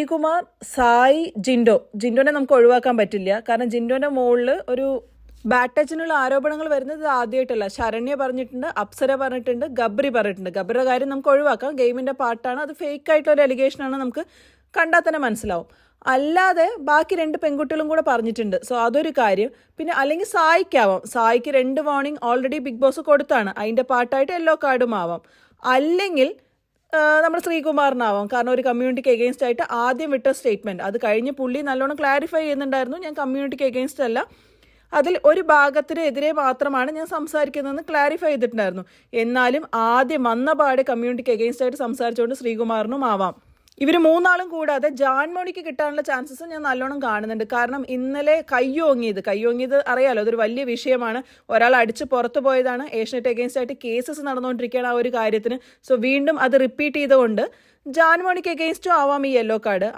ശ്രീകുമാർ, സായി, ജിൻഡോനെ നമുക്ക് ഒഴിവാക്കാൻ പറ്റില്ല. കാരണം ജിൻഡോന്റെ മുകളിൽ ഒരു ബാഡ് ടച്ചിനുള്ള ആരോപണങ്ങൾ വരുന്നത് ആദ്യമായിട്ടല്ല. ശരണ്യ പറഞ്ഞിട്ടുണ്ട്, അപ്സര പറഞ്ഞിട്ടുണ്ട്, ഗബ്രി പറഞ്ഞിട്ടുണ്ട്. ഗബ്രിയുടെ കാര്യം നമുക്ക് ഒഴിവാക്കാം, ഗെയിമിന്റെ പാർട്ടാണ്, അത് ഫേക്ക് ആയിട്ടുള്ള ഒരു അലിഗേഷനാണ്, നമുക്ക് കണ്ടാൽ തന്നെ മനസ്സിലാവും. അല്ലാതെ ബാക്കി 2 പെൺകുട്ടികളും കൂടെ പറഞ്ഞിട്ടുണ്ട്. സോ അതൊരു കാര്യം. പിന്നെ അല്ലെങ്കിൽ സായിക്കാവാം, സായിക്ക് 2 വാർണിംഗ് ഓൾറെഡി ബിഗ് ബോസ് കൊടുത്താണ്, അതിന്റെ പാർട്ടായിട്ട് യെല്ലോ കാർഡും ആവാം. അല്ലെങ്കിൽ നമ്മുടെ ശ്രീകുമാറിനാവാം. കാരണം ഒരു കമ്മ്യൂണിറ്റിക്ക് എഗെയിൻസ്റ്റ് ആയിട്ട് ആദ്യം വിട്ട സ്റ്റേറ്റ്മെന്റ് അത് കഴിഞ്ഞ് പുള്ളി നല്ലോണം ക്ലാരിഫൈ ചെയ്യുന്നുണ്ടായിരുന്നു, ഞാൻ കമ്മ്യൂണിറ്റിക്ക് എഗെയിൻസ്റ്റ് അല്ല, അതിൽ ഒരു ഭാഗത്തിന് എതിരെ മാത്രമാണ് ഞാൻ സംസാരിക്കുന്നതെന്ന് ക്ലാരിഫൈ ചെയ്തിട്ടുണ്ടായിരുന്നു. എന്നാലും ആദ്യം വന്ന പാടെ കമ്മ്യൂണിറ്റിക്ക് എഗെയിൻസ്റ്റ് ആയിട്ട് സംസാരിച്ചുകൊണ്ട് ശ്രീകുമാറിനും ആവാം. ഇവർ 3 ആളും കൂടാതെ ജാൻമോണിക്ക് കിട്ടാനുള്ള ചാൻസസ് ഞാൻ നല്ലോണം കാണുന്നുണ്ട്. കാരണം ഇന്നലെ കയ്യോങ്ങിയത് അറിയാലോ, അതൊരു വലിയ വിഷയമാണ്. ഒരാൾ അടിച്ച് പുറത്തു പോയതാണ്, ഏഷ്യനെറ്റ് എഗെയിൻസ്റ്റ് ആയിട്ട് കേസസ് നടന്നുകൊണ്ടിരിക്കുകയാണ് ആ ഒരു കാര്യത്തിന്. സോ വീണ്ടും അത് റിപ്പീറ്റ് ചെയ്തുകൊണ്ട് ജാൻമോണിക്ക് എഗെയിൻസ്റ്റും ആവാം ഈ യെല്ലോ കാർഡ്.